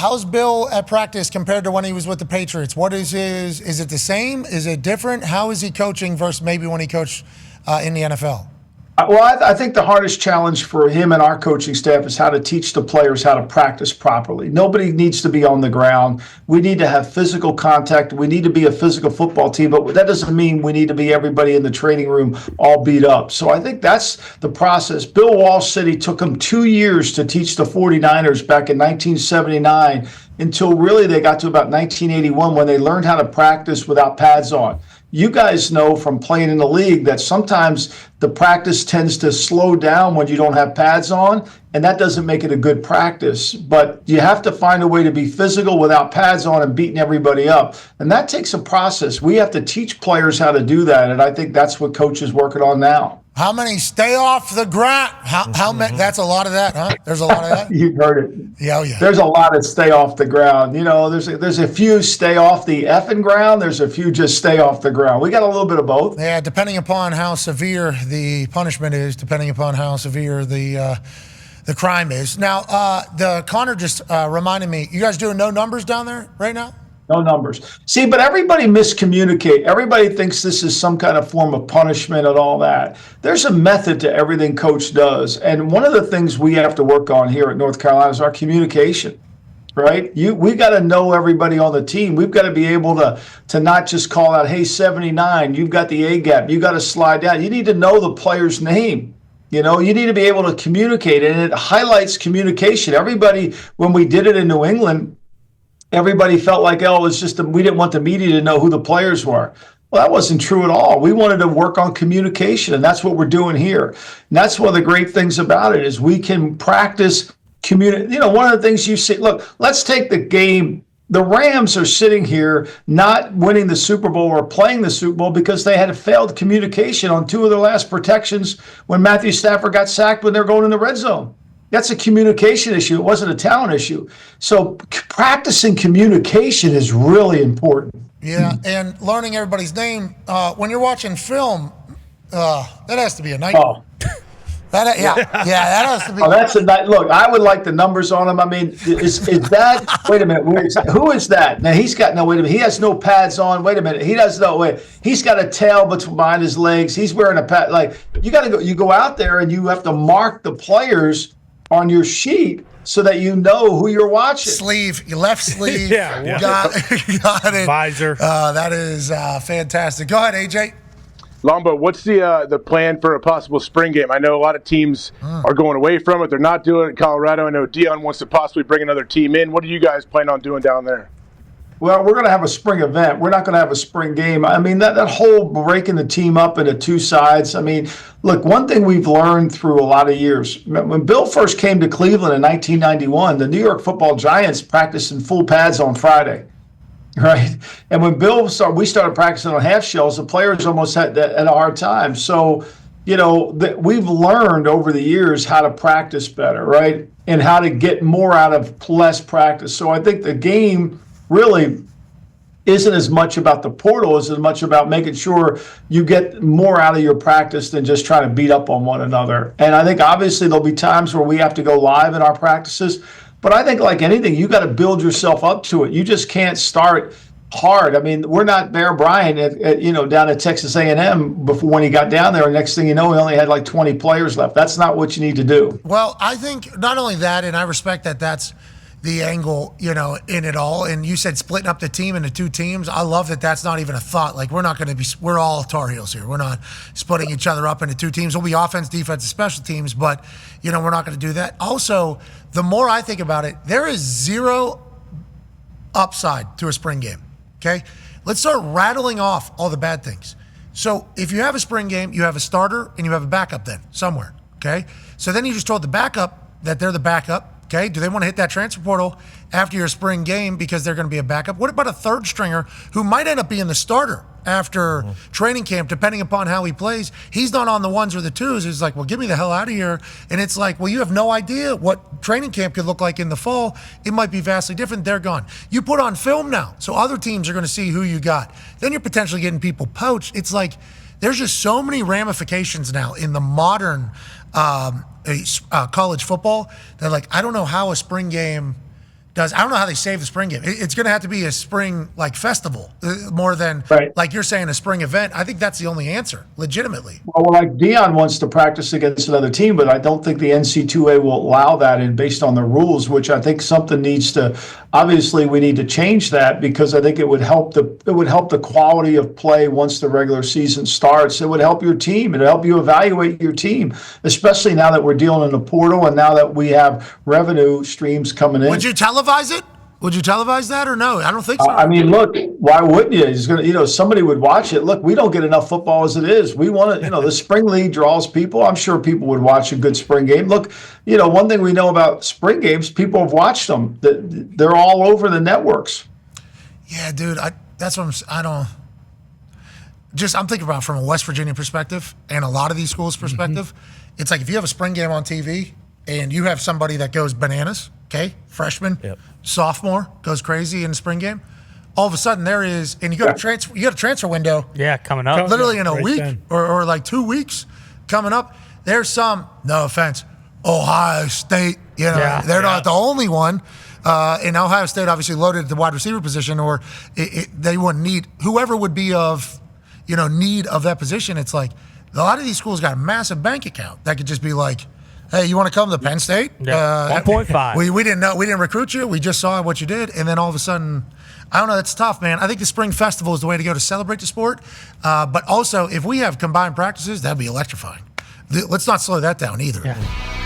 how's Bill at practice compared to when he was with the Patriots? What is it the same? Is it different? How is he coaching versus maybe when he coached in the NFL? Well, I think the hardest challenge for him and our coaching staff is how to teach the players how to practice properly. Nobody needs to be on the ground. We need to have physical contact. We need to be a physical football team, but that doesn't mean we need to be everybody in the training room all beat up. So I think that's the process. Bill Walsh said he took him 2 years to teach the 49ers back in 1979 until really they got to about 1981 when they learned how to practice without pads on. You guys know from playing in the league that sometimes the practice tends to slow down when you don't have pads on, and that doesn't make it a good practice. But you have to find a way to be physical without pads on and beating everybody up. And that takes a process. We have to teach players how to do that, and I think that's what Coach is working on now. How many stay off the ground? How many? That's a lot of that, huh? There's a lot of that. You've heard it. Yeah, oh yeah. There's a lot of stay off the ground. You know, there's a few stay off the effing ground. There's a few just stay off the ground. We got a little bit of both. Yeah, depending upon how severe the punishment is, depending upon how severe the crime is. Now, the Connor just reminded me. You guys doing no numbers down there right now? No numbers. See, but everybody miscommunicate. Everybody thinks this is some kind of form of punishment and all that. There's a method to everything Coach does. And one of the things we have to work on here at North Carolina is our communication, right? We got to know everybody on the team. We've got to be able to not just call out, hey, 79, you've got the A gap. You got to slide down. You need to know the player's name. You know, you need to be able to communicate, and it highlights communication. Everybody, when we did it in New England, everybody felt like, oh, it's just we didn't want the media to know who the players were. Well, that wasn't true at all. We wanted to work on communication, and that's what we're doing here. And that's one of the great things about it is we can practice communicate. You know, one of the things you see, look, let's take the game. The Rams are sitting here not winning the Super Bowl or playing the Super Bowl because they had a failed communication on 2 of their last protections when Matthew Stafford got sacked when they're going in the red zone. That's a communication issue. It wasn't a talent issue. So practicing communication is really important. Yeah, and learning everybody's name. When you're watching film, that has to be a nightmare. Oh. That has to be. Oh, that's a night. Look, I would like the numbers on him. I mean, is that? Wait a minute. Who is that? Now he's got no. Wait a minute. He has no pads on. Wait a minute. He does no. Wait. He's got a tail behind his legs. He's wearing a pad. Like you got to go. You go out there and you have to mark the players on your sheet so that you know who you're watching. Sleeve, your left sleeve. Yeah. Got it. Visor. That is fantastic. Go ahead, AJ. Lombo, what's the plan for a possible spring game? I know a lot of teams are going away from it. They're not doing it in Colorado. I know Deion wants to possibly bring another team in. What do you guys plan on doing down there? Well, we're going to have a spring event. We're not going to have a spring game. I mean, that whole breaking the team up into 2 sides. I mean, look, one thing we've learned through a lot of years, when Bill first came to Cleveland in 1991, the New York Football Giants practiced in full pads on Friday, right? And when we started practicing on half shells, the players almost had a hard time. So, you know, we've learned over the years how to practice better, right? And how to get more out of less practice. So I think the game really isn't as much about the portal as much about making sure you get more out of your practice than just trying to beat up on one another. And I think obviously there'll be times where we have to go live in our practices, but I think like anything, you got to build yourself up to it. You just can't start hard. I mean, we're not Bear Bryant down at Texas A&M before when he got down there. And next thing you know, he only had like 20 players left. That's not what you need to do. Well, I think not only that, and I respect that that's the angle, in it all. And you said splitting up the team into 2 teams. I love that that's not even a thought. Like, we're all Tar Heels here. We're not splitting each other up into 2 teams. We'll be offense, defense, and special teams, but, we're not going to do that. Also, the more I think about it, there is 0 upside to a spring game, okay? Let's start rattling off all the bad things. So if you have a spring game, you have a starter and you have a backup then somewhere, okay? So then you just told the backup that they're the backup. Okay, do they want to hit that transfer portal after your spring game because they're going to be a backup? What about a third stringer who might end up being the starter after training camp, depending upon how he plays? He's not on the 1s or the 2s. He's like, well, get me the hell out of here. And it's like, well, you have no idea what training camp could look like in the fall. It might be vastly different. They're gone. You put on film now, so other teams are going to see who you got. Then you're potentially getting people poached. It's like there's just so many ramifications now in the modern college football that, like, I don't know how a spring game I don't know how they save the spring game. It's going to have to be a spring like festival more than like you're saying a spring event. I think that's the only answer, legitimately. Well, like Deion wants to practice against another team, but I don't think the NC2A will allow that, and based on the rules, which I think something needs to. Obviously, we need to change that because I think it would help the quality of play once the regular season starts. It would help your team. It would help you evaluate your team, especially now that we're dealing in the portal and now that we have revenue streams coming in. Would you televise it? Would you televise that or no? I don't think so. I mean, look, why wouldn't you? It's gonna, somebody would watch it. Look, we don't get enough football as it is. We want to, the spring league draws people. I'm sure people would watch a good spring game. Look, one thing we know about spring games, people have watched them. They're all over the networks. Yeah, dude, that's what I'm thinking about from a West Virginia perspective and a lot of these schools' perspective. It's like if you have a spring game on TV and you have somebody that goes bananas, okay, freshman, sophomore goes crazy in the spring game. All of a sudden, there is, and you got a transfer window. Yeah, coming up, literally in a week or like 2 weeks coming up. There's some, no offense, Ohio State. They're not the only one. In Ohio State, obviously loaded at the wide receiver position, or they wouldn't need whoever would be of, need of that position. It's like a lot of these schools got a massive bank account that could just be like, hey, you want to come to Penn State? 1.5. We didn't know. We didn't recruit you. We just saw what you did, and then all of a sudden, I don't know. It's tough, man. I think the spring festival is the way to go to celebrate the sport. But also, if we have combined practices, that'd be electrifying. Let's not slow that down either. Yeah.